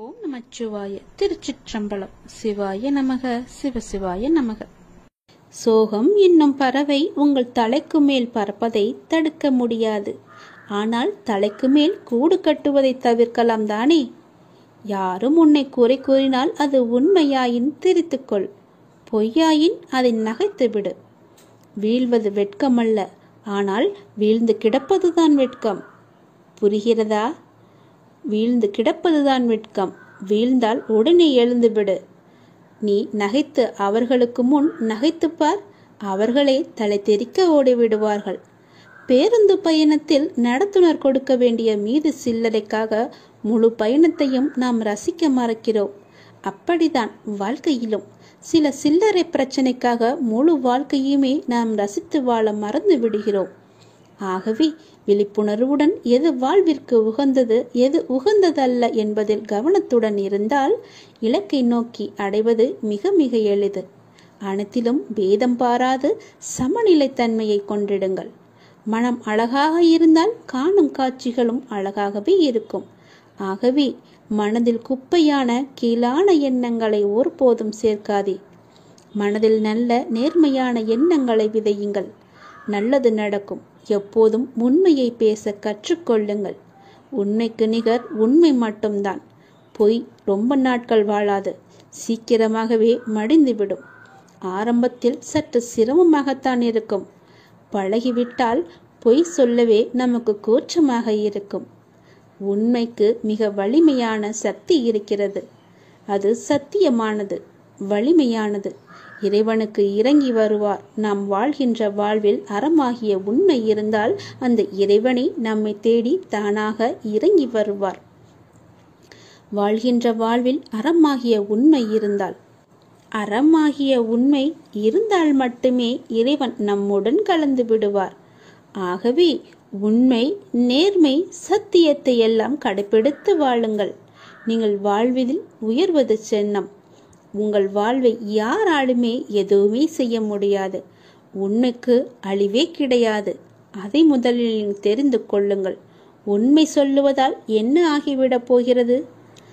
ஓம் நமச்சிவாய. திருச்சிற்றம்பலம். சிவாய நமக. சிவசிவாய நமக. சோகம் என்னும் பறவை உங்கள் தலைக்கு மேல் பறப்பதை தடுக்க முடியாது. ஆனால் தலைக்கு மேல் கூடு கட்டுவதை தவிர்க்கலாம் தானே? யாரும் உன்னை குறை கூறினால் அது உண்மையாயின் திரித்துக்கொள், பொய்யாயின் அதை நகைத்து விடு. வீழ்வது வெட்கமல்ல, ஆனால் வீழ்ந்து கிடப்பதுதான் வெட்கம். புரிகிறதா? வீழ்ந்து கிடப்பதுதான் வெட்கம். வீழ்ந்தால் உடனே எழுந்துவிடு. நீ நகைத்து அவர்களுக்கு முன் நகைத்துப்பார், அவர்களே தலை தெறிக்க ஓடிவிடுவார்கள். பேருந்து பயணத்தில் நடத்துனர் கொடுக்க வேண்டிய மீது சில்லறைக்காக முழு பயணத்தையும் நாம் ரசிக்க மறக்கிறோம். அப்படிதான் வாழ்க்கையிலும் சில சில்லறை பிரச்சனைக்காக முழு வாழ்க்கையுமே நாம் ரசித்து வாழ மறந்து விடுகிறோம். ஆகவே விழிப்புணர்வுடன் எது வாழ்விற்கு உகந்தது, எது உகந்ததல்ல என்பதில் கவனத்துடன் இருந்தால் இலக்கை நோக்கி அடைவது மிக மிக எளிது. அனைத்திலும் பேதம் பாராது சமநிலைத்தன்மையை கொண்டிடுங்கள். மனம் அழகாக இருந்தால் காணும் காட்சிகளும் அழகாகவே இருக்கும். ஆகவே மனதில் குப்பையான கீழான எண்ணங்களை ஒருபோதும் சேர்க்காதே. மனதில் நல்ல நேர்மையான எண்ணங்களை விதையுங்கள். நல்லது நடக்கும். எப்போதும் உண்மையை பேச கற்றுக்கொள்ளுங்கள். உண்மைக்கு நிகர் உண்மை மட்டும்தான். பொய் ரொம்ப நாட்கள் வாழாது, சீக்கிரமாகவே மடிந்துவிடும். ஆரம்பத்தில் சற்று சிரமமாகத்தான் இருக்கும். பழகிவிட்டால் பொய் சொல்லவே நமக்கு கூச்சமாக இருக்கும். உண்மைக்கு மிக வலிமையான சக்தி இருக்கிறது. அது சத்தியமானது, வலிமையானது. இறைவனுக்கு இறங்கி வருவார். நாம் வாழ்கின்ற வாழ்வில் அறமாகிய உண்மை இருந்தால் அந்த இறைவனை நம்மை தேடி தானாக இறங்கி வருவார். வாழ்கின்ற வாழ்வில் அறமாகிய உண்மை இருந்தால், அறமாகிய உண்மை இருந்தால் மட்டுமே இறைவன் நம்முடன் கலந்து விடுவார். ஆகவே உண்மை, நேர்மை, சத்தியத்தை எல்லாம் கடைபிடித்து வாழுங்கள். நீங்கள் வாழ்வில் உயர்வது சின்னம். உங்கள் வாழ்வை யாராலுமே எதுவுமே செய்ய முடியாது. உண்மைக்கு அழிவே கிடையாது. அதை முதலில் தெரிந்து கொள்ளுங்கள். உண்மை சொல்லுவதால் என்ன ஆகிவிடப் போகிறது?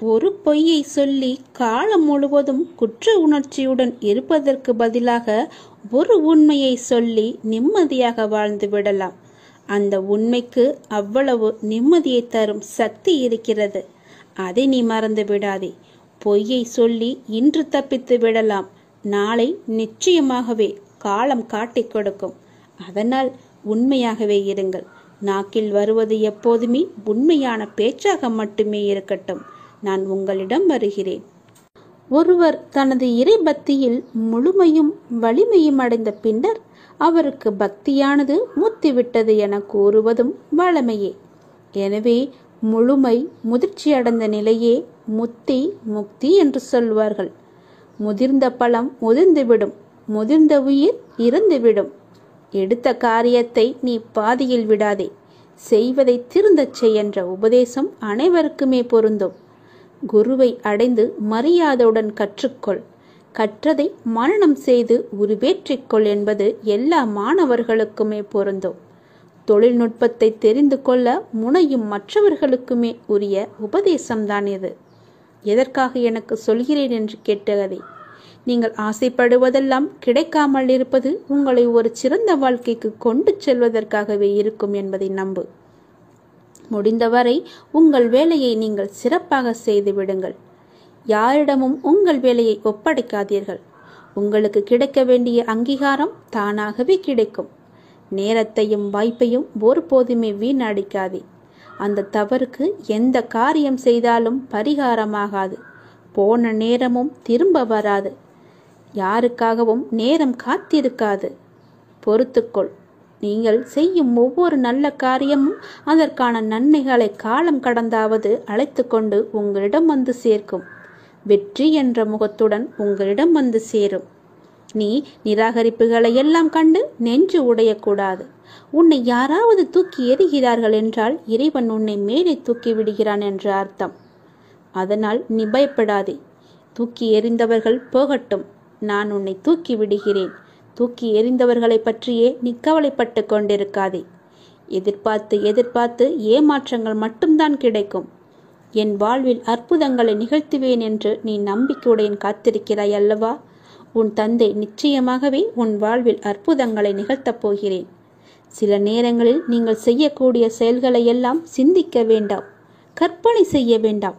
ஒரு பொய்யை சொல்லி காலம் முழுவதும் குற்ற உணர்ச்சியுடன் இருப்பதற்கு பதிலாக ஒரு உண்மையை சொல்லி நிம்மதியாக வாழ்ந்து விடலாம். அந்த உண்மைக்கு அவ்வளவு நிம்மதியை தரும் சக்தி இருக்கிறது. அதை நீ மறந்து விடாதே. பொய்யை சொல்லி இன்று தப்பித்து விடலாம், நாளை நிச்சயமாகவே காலம் காட்டிக் கொடுக்கும். அதனால் உண்மையாகவே இருங்கள். நாக்கில் வருவது எப்போதுமே உண்மையான பேச்சாக மட்டுமே இருக்கட்டும். நான் உங்களிடம் வருகிறேன். ஒருவர் தனது இறை பக்தியில் முழுமையும் வலிமையும் அடைந்த பின்னர் அவருக்கு பக்தியானது முத்திவிட்டது என கூறுவதும் வழமையே. எனவே முழுமை முதிர்ச்சி அடைந்த நிலையே முத்தி, முக்தி என்று சொல்வார்கள். முதிர்ந்த பழம் முதிர்ந்துவிடும், முதிர்ந்த உயிர் இறந்துவிடும். எடுத்த காரியத்தை நீ பாதியில் விடாதே. செய்வதை திருந்தச் செய் என்ற உபதேசம் அனைவருக்குமே பொருந்தும். குருவை அடைந்து மரியாதையுடன் கற்றுக்கொள். கற்றதை மனனம் செய்து உருவேற்றிக்கொள் என்பது எல்லா மாணவர்களுக்குமே பொருந்தும். தொழில்நுட்பத்தை தெரிந்து கொள்ள முனையும் மற்றவர்களுக்குமே உரிய உபதேசம்தான் இது. எதற்காக எனக்கு சொல்கிறேன் என்று கேட்டதே. நீங்கள் ஆசைப்படுவதெல்லாம் கிடைக்காமல் இருப்பது உங்களை ஒரு சிறந்த வாழ்க்கைக்கு கொண்டு செல்வதற்காகவே இருக்கும் என்பதை நம்பு. முடிந்தவரை உங்கள் வேலையை நீங்கள் சிறப்பாக செய்து விடுங்கள். யாரிடமும் உங்கள் வேலையை ஒப்படைக்காதீர்கள். உங்களுக்கு கிடைக்க வேண்டிய அங்கீகாரம் தானாகவே கிடைக்கும். நேரத்தையும் வாய்ப்பையும் ஒருபோதுமே வீணடிக்காதே. அந்த தவறுக்கு எந்த காரியம் செய்தாலும் பரிகாரமாகாது. போன நேரமும் திரும்ப வராது. யாருக்காகவும் நேரம் காத்திருக்காது. பொறுத்துக்கொள். நீங்கள் செய்யும் ஒவ்வொரு நல்ல காரியமும் அதற்கான நன்மைகளை காலம் கடந்தாவது அழைத்து கொண்டு உங்களிடம் வந்து சேர்க்கும். வெற்றி என்ற முகத்துடன் உங்களிடம் வந்து சேரும். நீ நிராகரிப்புகளை எல்லாம் கண்டு நெஞ்சு உடையக்கூடாது. உன்னை யாராவது தூக்கி எறிகிறார்கள் என்றால் இறைவன் உன்னை மேலே தூக்கி விடுகிறான் என்று அர்த்தம். அதனால் நீ பயப்படாதே. தூக்கி எறிந்தவர்கள் போகட்டும், நான் உன்னை தூக்கி விடுகிறேன். தூக்கி எறிந்தவர்களை பற்றியே நீ கவலைப்பட்டு கொண்டிருக்காதே. எதிர்பார்த்து எதிர்பார்த்து ஏமாற்றங்கள் மட்டும்தான் கிடைக்கும். என் வாழ்வில் அற்புதங்களை நிகழ்த்துவேன் என்று நீ நம்பிக்கையுடன் காத்திருக்கிறாய் அல்லவா? உன் தந்தை நிச்சயமாகவே உன் வாழ்வில் அற்புதங்களை நிகழ்த்தப் போகிறேன். சில நேரங்களில் நீங்கள் செய்யக்கூடிய செயல்களை எல்லாம் சிந்திக்க வேண்டாம், கற்பனை செய்ய வேண்டாம்.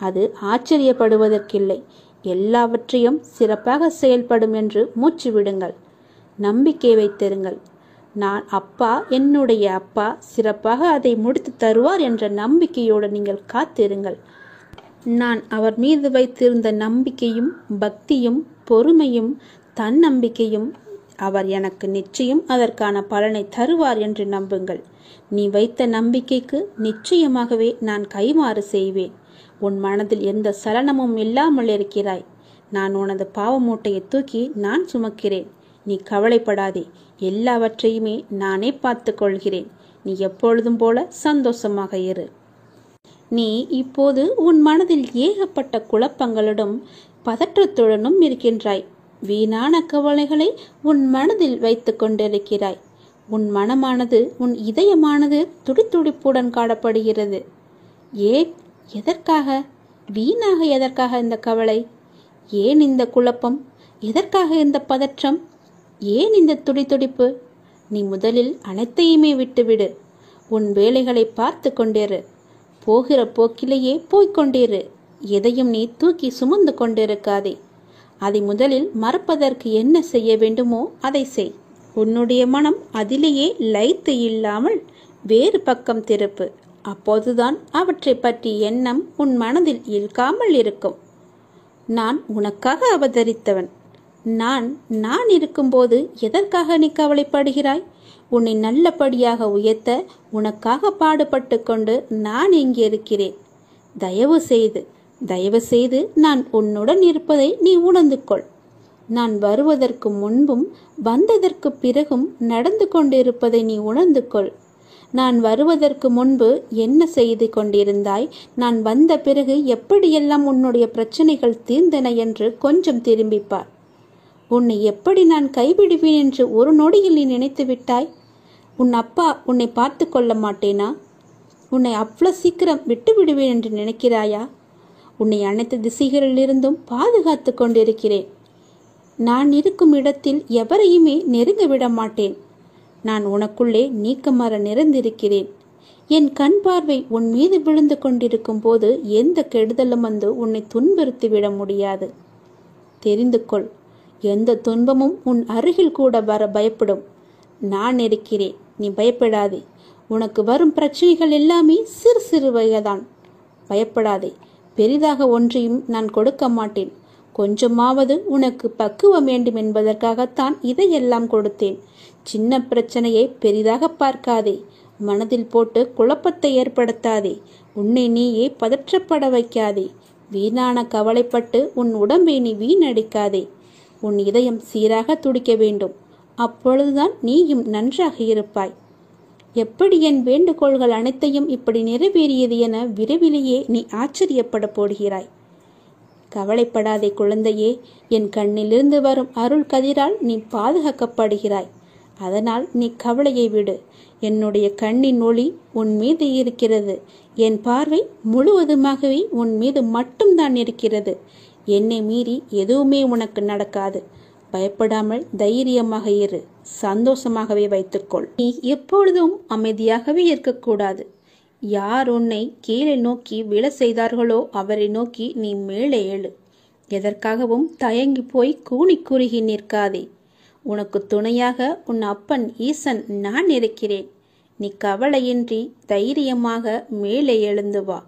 அது ஆச்சரியப்படுவதற்கில்லை. எல்லாவற்றையும் சிறப்பாக செயல்படும் என்று மூச்சு விடுங்கள். நம்பிக்கை வைத்திருங்கள். நான் அப்பா, என்னுடைய அப்பா சிறப்பாக அதை முடித்து தருவார் என்ற நம்பிக்கையோடு நீங்கள் காத்திருங்கள். நான் அவர் மீது வைத்திருந்த நம்பிக்கையும் பக்தியும் பொறுமையும் தன்னம்பிக்கையும் அவர் எனக்கு நிச்சயம் அதற்கான பலனை தருவார் என்று நம்புங்கள். நீ வைத்த நம்பிக்கைக்கு நிச்சயமாகவே நான் கைமாறு செய்வேன். உன் மனதில் எந்த சலனமும் இல்லாமல் இருக்கிறாய். நான் உனது பாவ மூட்டையை தூக்கி நான் சுமக்கிறேன். நீ கவலைப்படாதே, எல்லாவற்றையுமே நானே பார்த்து கொள்கிறேன். நீ எப்பொழுதும் போல சந்தோஷமாக இரு. நீ இப்போது உன் மனதில் ஏகப்பட்ட குழப்பங்களுடன் பதற்றத்துடனும் இருக்கின்றாய். வீணான கவலைகளை உன் மனதில் வைத்து கொண்டிருக்கிறாய். உன் மனமானது, உன் இதயமானது துடித்துடிப்புடன் காணப்படுகிறது. ஏன், எதற்காக? வீணாக எதற்காக இந்த கவலை? ஏன் இந்த குழப்பம்? எதற்காக இந்த பதற்றம்? ஏன் இந்த துடித்துடிப்பு? நீ முதலில் அனைத்தையுமே விட்டுவிடு. உன் வேலைகளை பார்த்து கொண்டிரு. போகிற போக்கிலேயே போய்கொண்டிரு. எதையும் நீ தூக்கி சுமந்து கொண்டிருக்காதே. அதை முதலில் மறப்பதற்கு என்ன செய்ய வேண்டுமோ அதை செய். உன்னுடைய மனம் அதிலேயே லயித்து இல்லாமல் வேறு பக்கம் திருப்பு. அப்போதுதான் அவற்றை பற்றி எண்ணம் உன் மனதில் இருக்காமல் இருக்கும். நான் உனக்காக அவதரித்தவன். நான் இருக்கும்போது எதற்காக நீ கவலைப்படுகிறாய்? உன்னை நல்லபடியாக உயர்த்த உனக்காக பாடுபட்டு கொண்டு நான் இங்கே இருக்கிறேன். தயவு செய்து நான் உன்னுடன் இருப்பதை நீ உணர்ந்து கொள். நான் வருவதற்கு முன்பும் வந்ததற்கு பிறகும் நடந்து கொண்டிருப்பதை நீ உணர்ந்து கொள். நான் வருவதற்கு முன்பு என்ன செய்து கொண்டிருந்தாய், நான் வந்த பிறகு எப்படியெல்லாம் உன்னுடைய பிரச்சனைகள் தீர்ந்தன என்று கொஞ்சம் திரும்பிப்பார். உன்னை எப்படி நான் கைவிடுவேன் என்று ஒரு நொடியில் நீ நினைத்து விட்டாய்? உன் அப்பா உன்னை பார்த்து கொள்ள மாட்டேனா? உன்னை அவ்வளவு சீக்கிரம் விட்டு விடுவேன் என்று நினைக்கிறாயா? உன்னை அனைத்து திசைகளிலிருந்தும் பாதுகாத்து கொண்டிருக்கிறேன். நான் இருக்கும் இடத்தில் எவரையுமே நெருங்க விட மாட்டேன். நான் உனக்குள்ளே நீக்கமர நிறைந்திருக்கிறேன். என் கண் பார்வை உன் மீது விழுந்து கொண்டிருக்கும் போது எந்த கெடுதலும் வந்து உன்னை துன்புறுத்திவிட முடியாது. தெரிந்து கொள், எந்த துன்பமும் உன் அருகில் கூட வர பயப்படும். நான் இருக்கிறேன், நீ பயப்படாதே. உனக்கு வரும் பிரச்சனைகள் எல்லாமே சிறு சிறு வகைதான். பயப்படாதே. பெரிதாக ஒன்றையும் நான் கொடுக்க மாட்டேன். கொஞ்சமாவது உனக்கு பக்குவம் வேண்டும் என்பதற்காகத்தான் இதையெல்லாம் கொடுத்தேன். சின்ன பிரச்சனையை பெரிதாக பார்க்காதே. மனதில் போட்டு குழப்பத்தை ஏற்படுத்தாதே. உன்னை நீயே பதற்றப்பட வைக்காதே. வீணான கவலைப்பட்டு உன் உடம்பை நீ வீணடிக்காதே. உன் இதயம் சீராக துடிக்க வேண்டும். அப்பொழுதுதான் நீயும் நன்றாக இருப்பாய். எப்படி என் வேண்டுகோள்கள் அனைத்தையும் இப்படி நிறைவேறியது என விரைவிலேயே நீ ஆச்சரியப்பட போடுகிறாய். கவலைப்படாதே குழந்தையே. என் கண்ணிலிருந்து வரும் அருள் கதிரால் நீ பாதுகாக்கப்படுகிறாய். அதனால் நீ கவலையை விடு. என்னுடைய கண்ணின் ஒளி உன் மீது இருக்கிறது. என் பார்வை முழுவதுமாகவே உன் மீது மட்டும்தான் இருக்கிறது. என்னை மீறி எதுவுமே உனக்கு நடக்காது. பயப்படாமல் தைரியமாக இரு. சந்தோஷமாகவே வைத்துக்கொள். நீ எப்பொழுதும் அமைதியாகவே இருக்கக்கூடாது. யார் உன்னை கீழே நோக்கி விழ செய்தார்களோ அவரை நோக்கி நீ மேலே எழு. எதற்காகவும் தயங்கி போய் கூனி குறுகி நிற்காதே. உனக்கு துணையாக உன் அப்பன் ஈசன் நான் இருக்கிறேன். நீ கவலையின்றி தைரியமாக மேலே எழுந்து வா.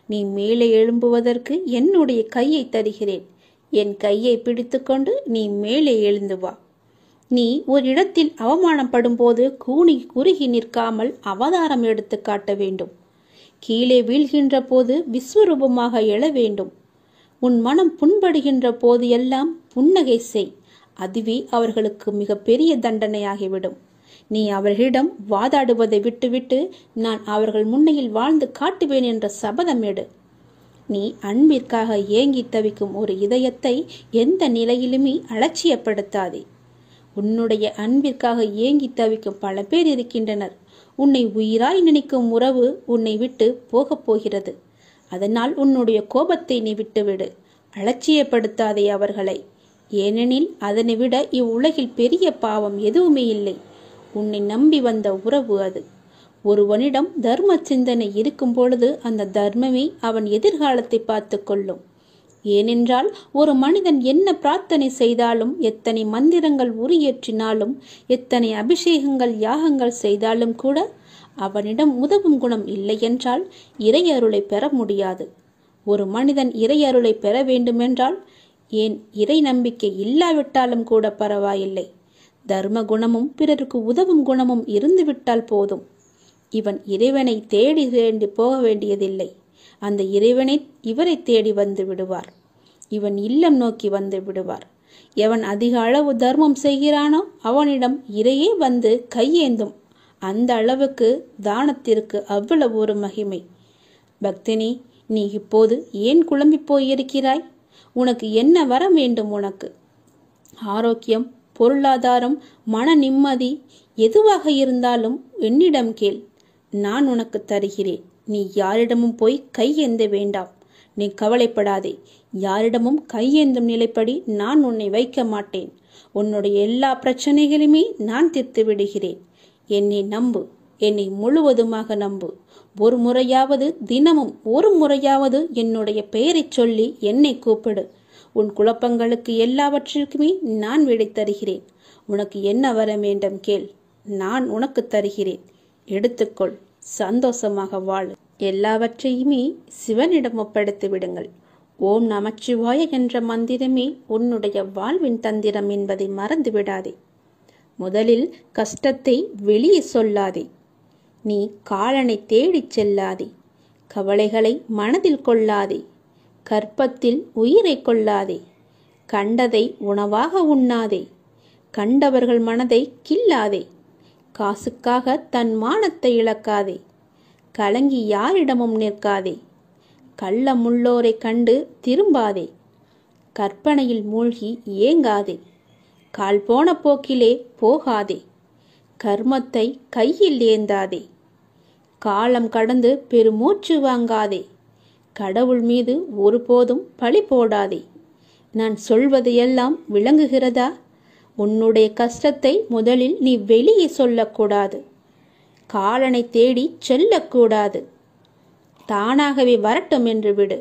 நீ மேலே எழும்புவதற்கு என்னுடைய கையை தருகிறேன். என் கையை பிடித்துக்கொண்டு நீ மேலே எழுந்து வா. நீ ஒரு இடத்தில் அவமானப்படும் போது கூனி குறுகி நிற்காமல் அவதாரம் எடுத்து காட்ட வேண்டும். கீழே வீழ்கின்ற போது விஸ்வரூபமாக எழ வேண்டும். உன் மனம் புண்படுகின்ற போது எல்லாம் புன்னகை செய். அதுவே அவர்களுக்கு மிக பெரிய தண்டனையாகிவிடும். நீ அவர்களிடம் வாதாடுவதை விட்டுவிட்டு நான் அவர்கள் முன்னையில் வாழ்ந்து காட்டுவேன் என்ற சபதம் எடு. நீ அன்பிற்காக ஏங்கி தவிக்கும் ஒரு இதயத்தை எந்த நிலையிலுமே அலட்சியப்படுத்தாதே. உன்னுடைய அன்பிற்காக ஏங்கி தவிக்கும் பல பேர் இருக்கின்றனர். உன்னை உயிராய் நினைக்கும் உறவு உன்னை விட்டு போகப் போகிறது. அதனால் உன்னுடைய கோபத்தை நீ விட்டுவிடு. அலட்சியப்படுத்தாதே அவர்களை. ஏனெனில் அதனை விட இவ்வுலகில் பெரிய பாவம் எதுவுமே இல்லை. உன்னை நம்பி வந்த உறவு அது. ஒருவனிடம் தர்ம சிந்தனை இருக்கும் பொழுது அந்த தர்மமே அவன் எதிர்காலத்தை பார்த்து கொள்ளும். ஏனென்றால் ஒரு மனிதன் என்ன பிரார்த்தனை செய்தாலும், எத்தனை மந்திரங்கள் உரியேற்றினாலும், எத்தனை அபிஷேகங்கள் யாகங்கள் செய்தாலும் கூட அவனிடம் உதவும் குணம் இல்லை என்றால் இறையருளை பெற முடியாது. ஒரு மனிதன் இறையருளை பெற வேண்டுமென்றால், ஏன் இறை நம்பிக்கை இல்லாவிட்டாலும் கூட பரவாயில்லை, தர்ம குணமும் பிறருக்கு உதவும் குணமும் இருந்துவிட்டால் போதும். இவன் இறைவனை தேடி போக வேண்டியதில்லை. அந்த இறைவனை இவரை தேடி வந்து விடுவார். இவன் இல்லம் நோக்கி வந்து விடுவார். எவன் அதிக அளவு தர்மம் செய்கிறானோ அவனிடம் இறையே வந்து கையேந்தும். அந்த அளவுக்கு தானத்திற்கு அவ்வளவு ஒரு மகிமை. பக்தினி, நீ இப்போது ஏன் குழம்பி போயிருக்கிறாய்? உனக்கு என்ன வர வேண்டும்? உனக்கு ஆரோக்கியம், பொருளாதாரம், மன நிம்மதி எதுவாக இருந்தாலும் என்னிடம் கேள். நான் உனக்கு தருகிறேன். நீ யாரிடமும் போய் கையேந்த வேண்டாம். நீ கவலைப்படாதே. யாரிடமும் கையேந்தும் நிலைப்படி நான் உன்னை வைக்க மாட்டேன். உன்னுடைய எல்லா பிரச்சனைகளுமே நான் தீர்த்து விடுகிறேன். என்னை நம்பு. என்னை முழுவதுமாக நம்பு. ஒரு முறையாவது, தினமும் ஒரு முறையாவது என்னுடைய பெயரை சொல்லி என்னை கூப்பிடு. உன் குழப்பங்களுக்கு எல்லாவற்றிற்குமே நான் விடை தருகிறேன். உனக்கு என்ன வர வேண்டும் கேள். நான் உனக்கு தருகிறேன். எடுத்துக்கொள். சந்தோஷமாக வாழு. எல்லாவற்றையுமே சிவனிடம் ஒப்படைத்து விடுங்கள். ஓம் நமச்சிவாய என்ற மந்திரமே உன்னுடைய வாழ்வின் தந்திரம் என்பதை மறந்து விடாதே. முதலில் கஷ்டத்தை வெளியே சொல்லாதே. நீ காலனை தேடிச் செல்லாதே. கவலைகளை மனதில் கொள்ளாதே. கற்பத்தில் உயிரை கொள்ளாதே. கண்டதை உணவாக உண்ணாதே. கண்டவர்கள் மனதை கில்லாதே. காசுக்காக தன் மானத்தை இழக்காதே. கலங்கி யாரிடமும் நிற்காதே. கள்ளமுள்ளோரை கண்டு திரும்பாதே. கற்பனையில் மூழ்கி ஏங்காதே. கால் போன போக்கிலே போகாதே. கர்மத்தை கையில் ஏந்தாதே. காலம் கடந்து பெருமூச்சு வாங்காதே. கடவுள் மீது ஒருபோதும் பழி போடாதே. நான் சொல்வது எல்லாம் விளங்குகிறதா? உன்னுடைய கஷ்டத்தை முதலில் நீ வெளியே சொல்லக்கூடாது. காலனை தேடி செல்லக்கூடாது. தானாகவே வரட்டும் என்று விடு.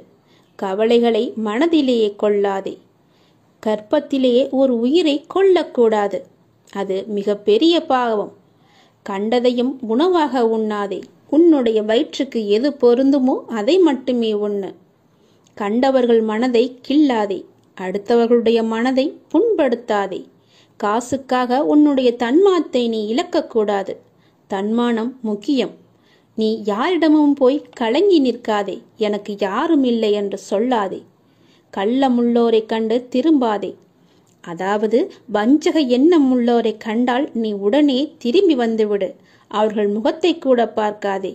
கவலைகளை மனதிலேயே கொள்ளாதே. கற்பத்திலேயே ஒரு உயிரை கொல்லக்கூடாது. அது மிக பெரிய பாவம். கண்டதையும் உணவாக உண்ணாதே. உன்னுடைய வயிற்றுக்கு எது பொருந்துமோ அதை மட்டுமே உண்ணு. கண்டவர்கள் மனதை கில்லாதே. அடுத்தவர்களுடைய மனதை புண்படுத்தாதே. காசுக்காக உன்னுடைய தன்மானத்தை நீ இழக்கக்கூடாது. தன்மானம் முக்கியம். நீ யாரிடமும் போய் கலங்கி நிற்காதே. எனக்கு யாரும் இல்லை என்று சொல்லாதே. கள்ளமுள்ளோரை கண்டு திரும்பாதே. அதாவது வஞ்சக எண்ணம் உள்ளோரை கண்டால் நீ உடனே திரும்பி வந்துவிடு. அவர்கள் முகத்தை கூட பார்க்காதே.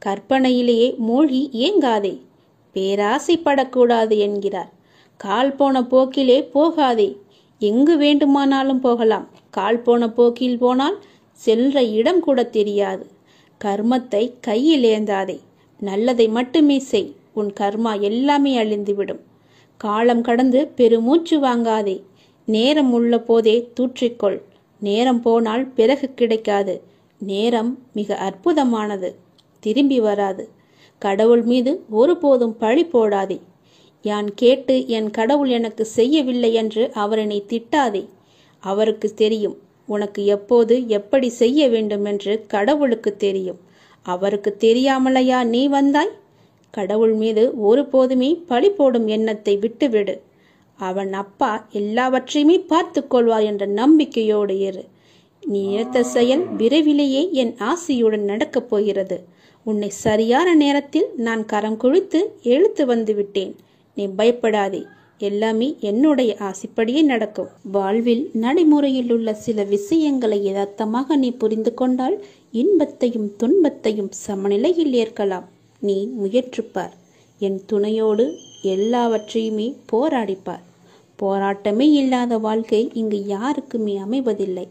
கற்பனையிலேயே மூழ்கி ஏங்காதே. பேராசைப்படக்கூடாது என்கிறார். கால் போன போக்கிலே போகாதே. எங்கு வேண்டுமானாலும் போகலாம். கால் போன போக்கில் போனால் செல்ற இடம் கூட தெரியாது. கர்மத்தை கையில் ஏந்தாதே. நல்லதை மட்டுமே செய். உன் கர்மா எல்லாமே அழிந்துவிடும். காலம் கடந்து பெருமூச்சு வாங்காதே. நேரம் உள்ள போதே தூற்றிக்கொள். நேரம் போனால் பிறகு கிடைக்காது. நேரம் மிக அற்புதமானது. திரும்பி வராது. கடவுள் மீது ஒருபோதும் பழி போடாதே. யான் கேட்டு என் கடவுள் எனக்கு செய்யவில்லை என்று அவரை திட்டாதே. அவருக்கு தெரியும் உனக்கு எப்போது எப்படி செய்ய வேண்டும் என்று. கடவுளுக்கு தெரியும். அவருக்கு தெரியாமலையா நீ வந்தாய்? கடவுள் மீது ஒருபோதுமே பழி போடும் எண்ணத்தை விட்டுவிடு. அவன் அப்பா எல்லாவற்றையுமே பார்த்து கொள்வார் என்ற நம்பிக்கையோடு இரு. நீ நினைத்த செயல் விரைவிலேயே என் ஆசையுடன் நடக்கப் போகிறது. உன்னை சரியான நேரத்தில் நான் கரம் குழித்து இழுத்து வந்து விட்டேன். நீ பயப்படாதே. எல்லாமே என்னுடைய ஆசைப்படியே நடக்கும். வாழ்வில் நடைமுறையில் உள்ள சில விஷயங்களை யதார்த்தமாக நீ புரிந்து கொண்டால் இன்பத்தையும் துன்பத்தையும் சமநிலையில் ஏற்கலாம். நீ முயற்றுப்பார். என் துணையோடு எல்லாவற்றையுமே போராடிப்பார். போராட்டமே இல்லாத வாழ்க்கை இங்கு யாருக்குமே அமைவதில்லை.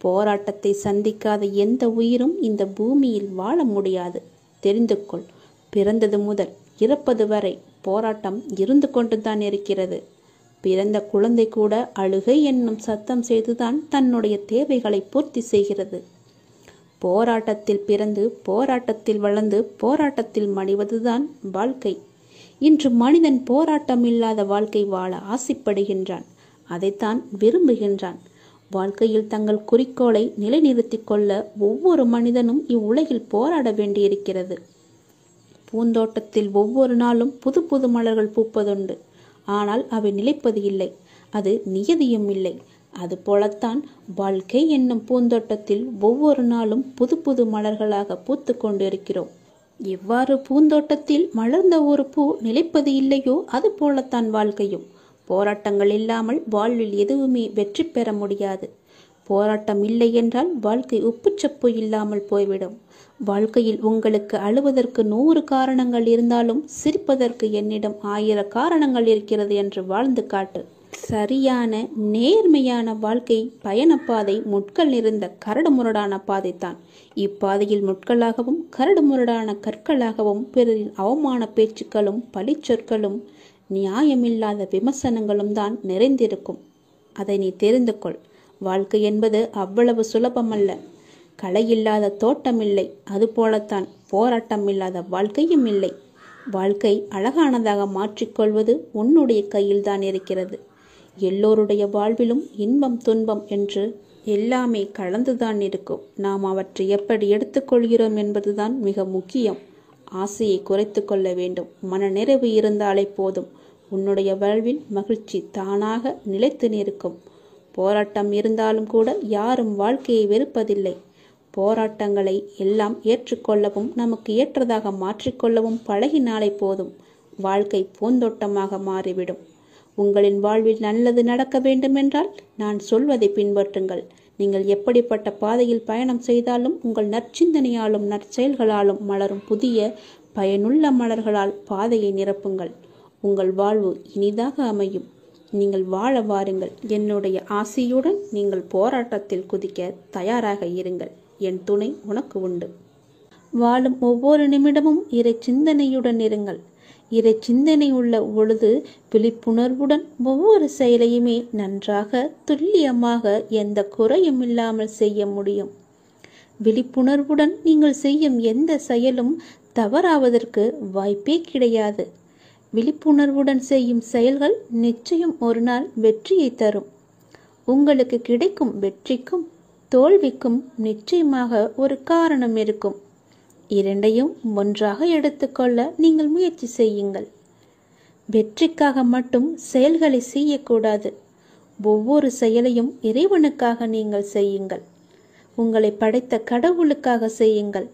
போராட்டத்தை சந்திக்காத எந்த உயிரும் இந்த பூமியில் வாழ முடியாது. தெரிந்து கொள். பிறந்தது முதல் இறப்பது வரை போராட்டம் இருந்து கொண்டுதான் இருக்கிறது. பிறந்த குழந்தை கூட அழுகை என்னும் சத்தம் செய்துதான் தன்னுடைய தேவைகளை பூர்த்தி செய்கிறது. போராட்டத்தில் பிறந்து போராட்டத்தில் வளர்ந்து போராட்டத்தில் மடிவதுதான் வாழ்க்கை. இன்று மனிதன் போராட்டம் இல்லாத வாழ்க்கை வாழ ஆசைப்படுகின்றான். அதைத்தான் விரும்புகின்றான். வாழ்க்கையில் தங்கள் குறிக்கோளை நிலைநிறுத்திக் கொள்ள ஒவ்வொரு மனிதனும் இவ்வுலகில் போராட வேண்டியிருக்கிறது. பூந்தோட்டத்தில் ஒவ்வொரு நாளும் புது புது மலர்கள் பூப்பதுண்டு. ஆனால் அவை நிலைப்பது இல்லை. அது நியதியும் இல்லை. அதுபோலத்தான் வாழ்க்கை என்னும் பூந்தோட்டத்தில் ஒவ்வொரு நாளும் புது புது மலர்களாக பூத்து கொண்டிருக்கிறோம். எவ்வாறு பூந்தோட்டத்தில் மலர்ந்த ஒரு பூ நிலைப்பது இல்லையோ அது போலத்தான் வாழ்க்கையும். போராட்டங்கள் இல்லாமல் வாழ்வில் எதுவுமே வெற்றி பெற முடியாது. போராட்டம் இல்லை என்றால் வாழ்க்கை உப்புச்சப்பு இல்லாமல் போய்விடும். வாழ்க்கையில் உங்களுக்கு அழுவதற்கு 100 காரணங்கள் இருந்தாலும் சிரிப்பதற்கு என்னிடம் 1000 காரணங்கள் இருக்கிறது என்று வாழ்ந்து காட்டு. சரியான நேர்மையான வாழ்க்கை பயணப்பாதை முட்கள் நிறைந்த கரடுமுரடான பாதைத்தான். இப்பாதையில் முட்களாகவும் கரடுமுரடான கற்களாகவும் பிறரின் அவமான பேச்சுக்களும் பழிச்சொற்களும் நியாயமில்லாத விமர்சனங்களும் தான் நிறைந்திருக்கும். அதை நீ தெரிந்து கொள். வாழ்க்கை என்பது அவ்வளவு சுலபமல்ல. களையில்லாத தோட்டமில்லை. அதுபோலத்தான் போராட்டம் இல்லாத வாழ்க்கையும் இல்லை. வாழ்க்கை அழகானதாக மாற்றிக்கொள்வது உன்னுடைய கையில்தான் இருக்கிறது. எல்லோருடைய வாழ்விலும் இன்பம் துன்பம் என்று எல்லாமே கலந்துதான் இருக்கும். நாம் அவற்றை எப்படி எடுத்துக்கொள்கிறோம் என்பதுதான் மிக முக்கியம். ஆசையை குறைத்து கொள்ள வேண்டும். மன நிறைவு இருந்தாலே போதும். உன்னுடைய வாழ்வில் மகிழ்ச்சி தானாக நிலைத்து நிற்கும். போராட்டம் இருந்தாலும் கூட யாரும் வாழ்க்கையை வெறுப்பதில்லை. போராட்டங்களை எல்லாம் ஏற்றுக்கொள்ளவும் நமக்கு ஏற்றதாக மாற்றிக்கொள்ளவும் பழகினாலே போதும். வாழ்க்கை பூந்தோட்டமாக மாறிவிடும். உங்களின் வாழ்வில் நல்லது நடக்க வேண்டுமென்றால் நான் சொல்வதை பின்பற்றுங்கள். நீங்கள் எப்படிப்பட்ட பாதையில் பயணம் செய்தாலும் உங்கள் நற்சிந்தனையாலும் நற்செயல்களாலும் மலரும் புதிய பயனுள்ள மலர்களால் பாதையை நிரப்புங்கள். உங்கள் வாழ்வு இனிதாக அமையும். நீங்கள் வாழ வாருங்கள். என்னுடைய ஆசையுடன் நீங்கள் போராட்டத்தில் குதிக்க தயாராக இருங்கள். என் துணை உனக்கு உண்டு. வாழும் ஒவ்வொரு நிமிடமும் இறை சிந்தனையுடன் இருங்கள். இறை சிந்தனை உள்ள பொழுது விழிப்புணர்வுடன் ஒவ்வொரு செயலையுமே நன்றாக துல்லியமாக எந்த குறையும் இல்லாமல் செய்ய முடியும். விழிப்புணர்வுடன் நீங்கள் செய்யும் எந்த செயலும் தவறாவதற்கு வாய்ப்பே கிடையாது. விழிப்புணர்வுடன் செய்யும் செயல்கள் நிச்சயம் ஒரு நாள் வெற்றியை தரும். உங்களுக்கு கிடைக்கும் வெற்றிக்கும் தோல்விக்கும் நிச்சயமாக ஒரு காரணம் இருக்கும். இரண்டையும் ஒன்றாக எடுத்துக்கொள்ள நீங்கள் முயற்சி செய்யுங்கள். வெற்றிக்காக மட்டும் செயல்களை செய்யக்கூடாது. ஒவ்வொரு செயலையும் இறைவனுக்காக நீங்கள் செய்யுங்கள். உங்களை படைத்த கடவுளுக்காக செய்யுங்கள்.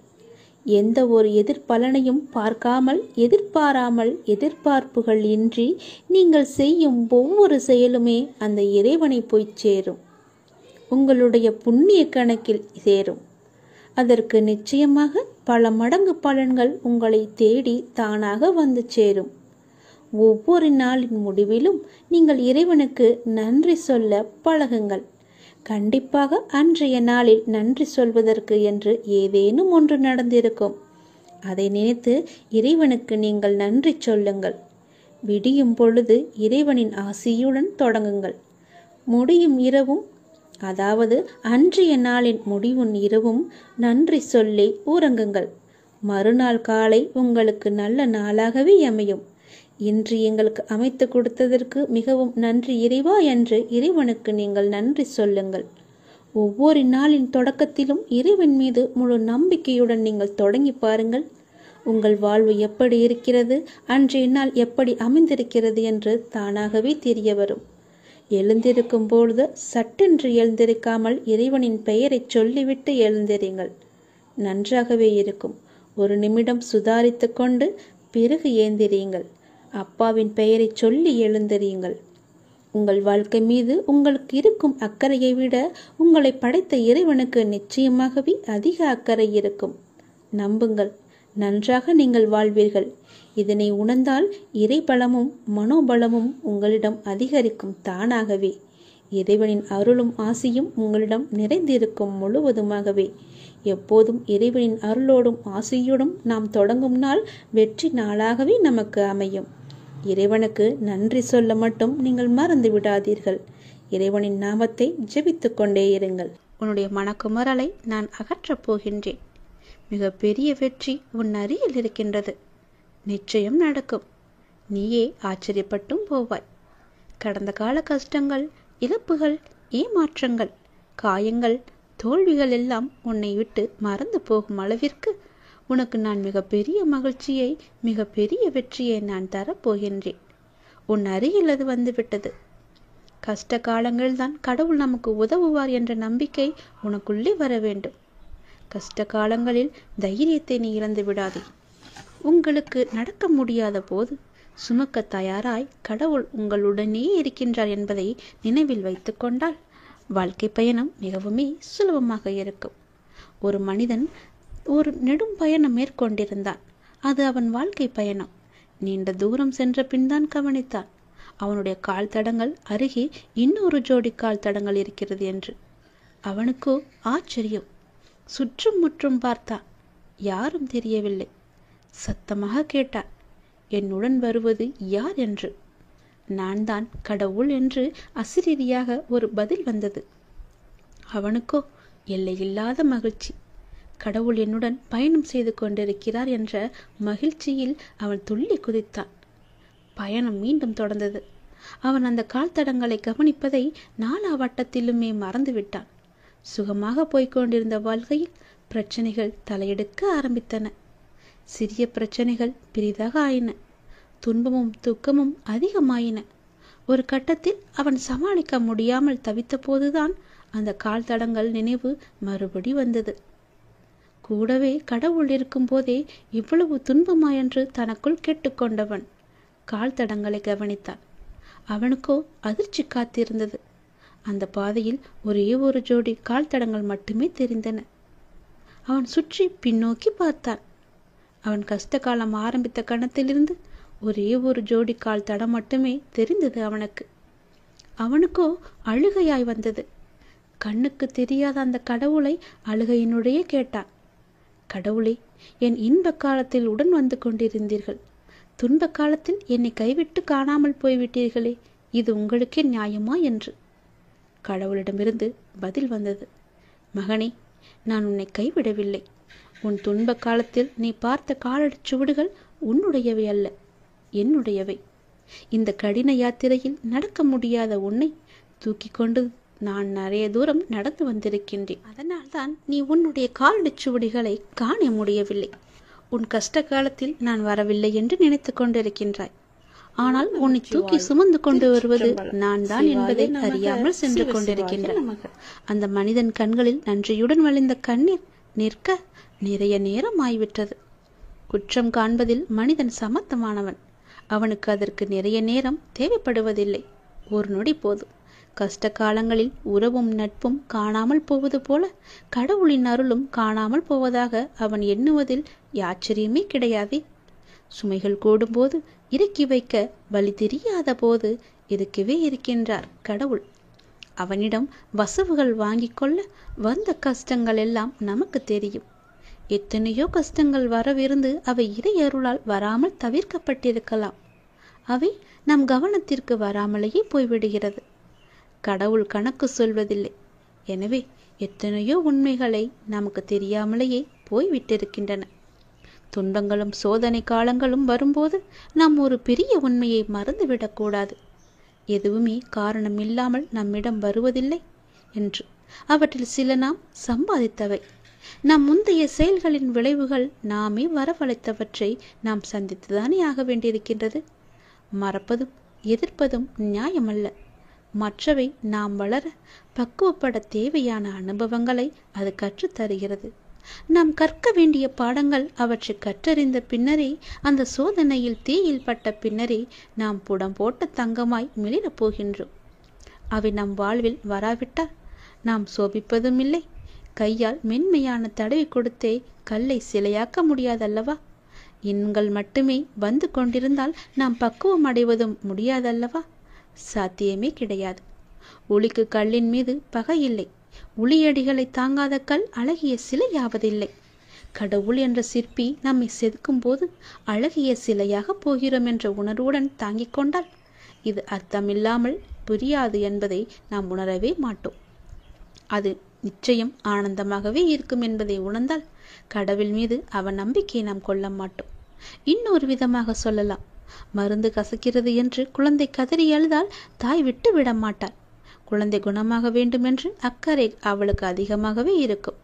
எந்த ஒரு எதிர்பலனையும் பார்க்காமல் எதிர்பாராமல் எதிர்பார்ப்புகள் இன்றி நீங்கள் செய்யும் ஒவ்வொரு செயலுமே அந்த இறைவனை போய் சேரும். உங்களுடைய புண்ணிய கணக்கில் சேரும். அதற்கு நிச்சயமாக பல மடங்கு பலன்கள் உங்களை தேடி தானாக வந்து சேரும். ஒவ்வொரு நாளின் முடிவிலும் நீங்கள் இறைவனுக்கு நன்றி சொல்ல பழகுங்கள். கண்டிப்பாக அன்றைய நாளில் நன்றி சொல்வதற்கு என்று ஏதேனும் ஒன்று நடந்திருக்கும். அதை நினைத்து இறைவனுக்கு நீங்கள் நன்றி சொல்லுங்கள். விடியும் பொழுது இறைவனின் ஆசியுடன் தொடங்குங்கள். முடியும் இரவும், அதாவது அன்றைய நாளின் முடிவும் இரவும் நன்றி சொல்லி உறங்குங்கள். மறுநாள் காலை உங்களுக்கு நல்ல நாளாகவே அமையும். இன்று எங்களுக்கு அமைத்து கொடுத்ததற்கு மிகவும் நன்றி இறைவா என்று இறைவனுக்கு நீங்கள் நன்றி சொல்லுங்கள். ஒவ்வொரு நாளின் தொடக்கத்திலும் இறைவன் மீது முழு நம்பிக்கையுடன் நீங்கள் தொடங்கி பாருங்கள். உங்கள் வாழ்வு எப்படி இருக்கிறது, அன்றைய நாள் எப்படி அமைந்திருக்கிறது என்று தானாகவே தெரிய வரும். எழுந்திருக்கும் பொழுது சட்டென்று எழுந்திருக்காமல் இறைவனின் பெயரை சொல்லிவிட்டு எழுந்திருங்கள். நன்றாகவே இருக்கும். ஒரு நிமிடம் சுதாரித்து கொண்டு பிறகு ஏந்திரியுங்கள். அப்பாவின் பெயரை சொல்லி எழுந்திரியுங்கள். உங்கள் வாழ்க்கை மீது உங்களுக்கு இருக்கும் அக்கறையை விட உங்களை படைத்த இறைவனுக்கு நிச்சயமாகவே அதிக அக்கறை இருக்கும். நம்புங்கள், நன்றாக நீங்கள் வாழ்வீர்கள். இதனை உணர்ந்தால் இறைபலமும் மனோபலமும் உங்களிடம் அதிகரிக்கும் தானாகவே. இறைவனின் அருளும் ஆசியும் உங்களிடம் நிறைந்திருக்கும் முழுவதுமாகவே. எப்போதும் இறைவனின் அருளோடும் ஆசையோடும் நாம் தொடங்கும் நாள் வெற்றி நாளாகவே நமக்கு அமையும். இறைவனுக்கு நன்றி சொல்ல மட்டும் நீங்கள் மறந்து விடாதீர்கள். இறைவனின் நாமத்தை ஜெபித்து கொண்டே இருங்கள். உன்னுடைய மனக்குமரலை நான் அகற்றப் போகின்றேன். மிக பெரிய வெற்றி உன் அருகில் இருக்கின்றது. நிச்சயம் நடக்கும். நீயே ஆச்சரியப்பட்டும் போவாய். கடந்த கால கஷ்டங்கள், இழப்புகள், ஏமாற்றங்கள், காயங்கள், தோல்விகள் எல்லாம் உன்னை விட்டு மறந்து போகும் அளவிற்கு உனக்கு நான் மிகப்பெரிய மகிழ்ச்சியை, மிகப்பெரிய வெற்றியை நான் தரப்போகின்றேன். உன் அருகில் அது வந்துவிட்டது. கஷ்ட காலங்கள்தான் கடவுள் நமக்கு உதவுவார் என்ற நம்பிக்கை உனக்குள்ளே வர வேண்டும். கஷ்ட காலங்களில் தைரியத்தை நீ இழந்து விடாதே. உங்களுக்கு நடக்க முடியாத போது சுமக்க தயாராய் கடவுள் உங்களுடனே இருக்கின்றார் என்பதை நினைவில் வைத்து கொண்டால் வாழ்க்கை பயணம் மிகவுமே சுலபமாக இருக்கும். ஒரு மனிதன் ஒரு நெடும் பயணம் மேற்கொண்டிருந்தான். அது அவன் வாழ்க்கை பயணம். நீண்ட தூரம் சென்ற பின் தான் கவனித்தான் அவனுடைய கால் தடங்கள் அருகே இன்னொரு ஜோடி கால் தடங்கள் இருக்கிறது என்று. அவனுக்கோ ஆச்சரியம். சுற்றும் முற்றும் பார்த்தான். யாரும் தெரியவில்லை. சத்தமாக கேட்டான், என்னுடன் வருவது யார் என்று. நான் தான் கடவுள் என்று அசிரீரியாக ஒரு பதில் வந்தது. அவனுக்கோ எல்லையில்லாத மகிழ்ச்சி. கடவுள் என்னுடன் பயணம் செய்து கொண்டிருக்கிறார் என்ற மகிழ்ச்சியில் அவன் துள்ளி குதித்தான். பயணம் மீண்டும் தொடர்ந்தது. அவன் அந்த கால் தடங்களை கவனிப்பதை நாலா வட்டத்திலுமே மறந்துவிட்டான். சுகமாக போய்கொண்டிருந்த வாழ்க்கையில் பிரச்சனைகள் தலையெடுக்க ஆரம்பித்தன. சிறிய பிரச்சனைகள் பெரிதாக ஆயின. துன்பமும் துக்கமும் அதிகமாயின. ஒரு கட்டத்தில் அவன் சமாளிக்க முடியாமல் தவித்த போதுதான் அந்த கால் தடங்கள் நினைவு மறுபடி வந்தது. கூடவே கடவுள் இருக்கும் போதே இவ்வளவு துன்பமா என்று தனக்குள் கேட்டுக்கொண்டவன் கால் தடங்களை கவனித்தான். அவனுக்கோ அதிர்ச்சி காத்திருந்தது. அந்த பாதையில் ஒரே ஒரு ஜோடி கால் தடங்கள் மட்டுமே தெரிந்தன. அவன் சுற்றி பின்னோக்கி பார்த்தான். அவன் கஷ்ட காலம் ஆரம்பித்த கணத்திலிருந்து ஒரே ஒரு ஜோடி கால் தடம் மட்டுமே தெரிந்தது அவனுக்கு. அவனுக்கோ அழுகையாய் வந்தது. கண்ணுக்கு தெரியாத அந்த கடவுளை அழுகையினுடைய கேட்டான். கடவுளே, என் இன்ப காலத்தில் உடன் வந்து கொண்டிருந்தீர்கள். துன்ப காலத்தில் என்னை கைவிட்டு காணாமல் போய்விட்டீர்களே, இது உங்களுக்கே நியாயமா என்று. கடவுளிடமிருந்து பதில் வந்தது. மகனே, நான் உன்னை கைவிடவில்லை. உன் துன்ப காலத்தில் நீ பார்த்த காலடிச் சுவடுகள் உன்னுடையவை அல்ல, என்னுடையவை. இந்த கடின யாத்திரையில் நடக்க முடியாத உன்னை தூக்கி கொண்டு நான் நிறைய தூரம் நடந்து வந்திருக்கின்றேன். அதனால்தான் நீ உன்னுடைய காலடிச் சுவடுகளை காண முடியவில்லை. உன் கஷ்ட காலத்தில் நான் வரவில்லை என்று நினைத்து கொண்டிருக்கின்றாய். ஆனால் உன்னை தூக்கி சுமந்து கொண்டு வருவது நான் தான் என்பதை அறியாமல் சென்று கொண்டிருக்கின்றான். அந்த மனிதன் கண்களில் நன்றியுடன் வழிந்த கண்ணீர் நிற்க நிறைய நேரம் ஆய்விட்டது. குற்றம் காண்பதில் மனிதன் சமத்தமானவன். அவனுக்கு அதற்கு நிறைய நேரம் தேவைப்படுவதில்லை. ஒரு நொடி போதும். கஷ்ட காலங்களில் உறவும் நட்பும் காணாமல் போவது போல கடவுளின் அருளும் காணாமல் போவதாக அவன் எண்ணுவதில் ஆச்சரியமே கிடையாதே. சுமைகள் கூடும்போது இறக்கி வைக்க வழி தெரியாத போது இருக்கவே இருக்கின்றார் கடவுள். அவனிடம் வசவுகள் வாங்கி கொள்ள வந்த கஷ்டங்கள் எல்லாம் நமக்கு தெரியும். எத்தனையோ கஷ்டங்கள் வரவிருந்து அவை இறை அருளால் வராமல் தவிர்க்கப்பட்டிருக்கலாம். அவை நம் கவனத்திற்கு வராமலேயே போய்விடுகிறது. கடவுள் கணக்கு சொல்வதில்லை. எனவே எத்தனையோ உண்மைகளை நமக்கு தெரியாமலேயே போய்விட்டிருக்கின்றன. துன்பங்களும் சோதனை காலங்களும் வரும்போது நாம் ஒரு பெரிய உண்மையை மறந்துவிடக்கூடாது. எதுவுமே காரணம் இல்லாமல் நம்மிடம் வருவதில்லை என்று. அவற்றில் சில நாம் சம்பாதித்தவை. நம் முந்தைய செயல்களின் விளைவுகள் நாமே வரவழைத்தவற்றை நாம் சந்தித்துதானே ஆக வேண்டியிருக்கின்றது. மறப்பதும் எதிர்ப்பதும் நியாயமல்ல. மற்றவை நாம் வளர பக்குவப்பட தேவையான அனுபவங்களை அது கற்றுத்தருகிறது. நாம் கற்க வேண்டிய பாடங்கள் அவற்றை கற்றறிந்த பின்னரே, அந்த சோதனையில் தீயில் பட்ட பின்னரே நாம் புடம் போட்ட தங்கமாய் மிளிரப் போகின்றோம். அவை நம் வாழ்வில் வராவிட்டால் நாம் சோபிப்பதும் இல்லை. கையால் மென்மையான தடவி கொடுத்தே கல்லை சிலையாக்க முடியாதல்லவா? எண்கள் மட்டுமே வந்து கொண்டிருந்தால் நாம் பக்குவம் அடைவதும் முடியாதல்லவா? சாத்தியமே கிடையாது. ஒளிக்கு கல்லின் மீது பகை இல்லை. உளியடிகளை தாங்காத கல் அழகிய சிலையாவதில்லை. கடவுள் என்ற சிற்பி நம்மை செதுக்கும் போது அழகிய சிலையாக போகிறோம் என்ற உணர்வுடன் தாங்கிக் கொண்டால் இது அர்த்தமில்லாமல் புரியாது என்பதை நாம் உணரவே மாட்டோம். அது நிச்சயம் ஆனந்தமாகவே இருக்கும் என்பதை உணர்ந்தால் கடவுள் மீது அவன் நம்பிக்கையை நாம் கொள்ள மாட்டோம். இன்னொரு விதமாக சொல்லலாம், மருந்து கசக்கிறது என்று குழந்தை கதறி அழுதால் தாய் விட்டு விட மாட்டாள். குழந்தை குணமாக வேண்டும் என்று அக்கறை அவளுக்கு அதிகமாகவே இருக்கும்.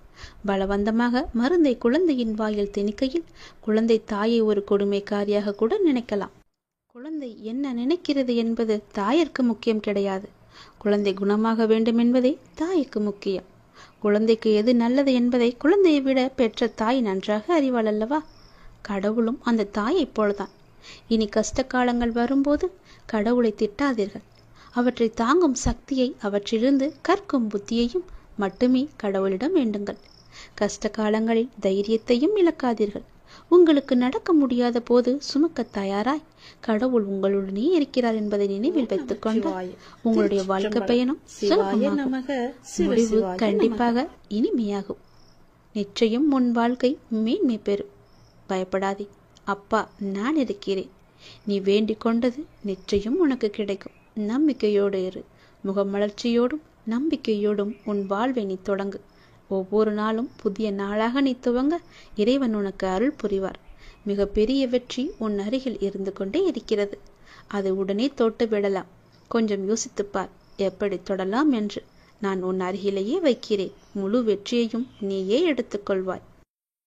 பலவந்தமாக மருந்தை குழந்தையின் வாயில் திணிக்கையில் குழந்தை தாயை ஒரு கொடுமைக்காரியாக கூட நினைக்கலாம். குழந்தை என்ன நினைக்கிறது என்பது தாயிற்கு முக்கியம் கிடையாது. குழந்தை குணமாக வேண்டும் என்பதே தாய்க்கு முக்கியம். குழந்தைக்கு எது நல்லது என்பதை குழந்தையை விட பெற்ற தாய் நன்றாக அறிவாள் அல்லவா? கடவுளும் அந்த தாயைப் போலதான். இனி கஷ்ட காலங்கள் வரும்போது கடவுளை திட்டாதீர்கள். அவற்றை தாங்கும் சக்தியை, அவற்றிலிருந்து கற்கும் புத்தியையும் மட்டுமே கடவுளிடம் வேண்டுங்கள். கஷ்ட காலங்களில் தைரியத்தையும் இழக்காதீர்கள். உங்களுக்கு நடக்க முடியாத போது சுமக்க தயாராய் கடவுள் உங்களுடனே இருக்கிறார் என்பதை நினைவில் வைத்துக் கொண்டால் உங்களுடைய வாழ்க்கை பயணம் முடிவு கண்டிப்பாக இனிமையாகும். நிச்சயம் உன் வாழ்க்கை மேன்மை பெறும். பயப்படாதே, அப்பா நான் இருக்கிறேன். நீ வேண்டிக் கொண்டது நிச்சயம் உனக்கு கிடைக்கும். நம்பிக்கையோடு இரு. முகமலர்ச்சியோடும் நம்பிக்கையோடும் உன் வாழ்வை நீ தொடங்கு. ஒவ்வொரு நாளும் புதிய நாளாக நீ துவங்க இறைவன் உனக்கு அருள் புரிவார். மிக பெரிய வெற்றி உன் அருகில் இருந்து கொண்டே இருக்கிறது. அதை உடனே தொட்டு விடலாம். கொஞ்சம் யோசித்துப்பார் எப்படி தொடலாம் என்று. நான் உன் அருகிலேயே வைக்கிறேன். முழு வெற்றியையும் நீயே எடுத்துக்கொள்வாய்.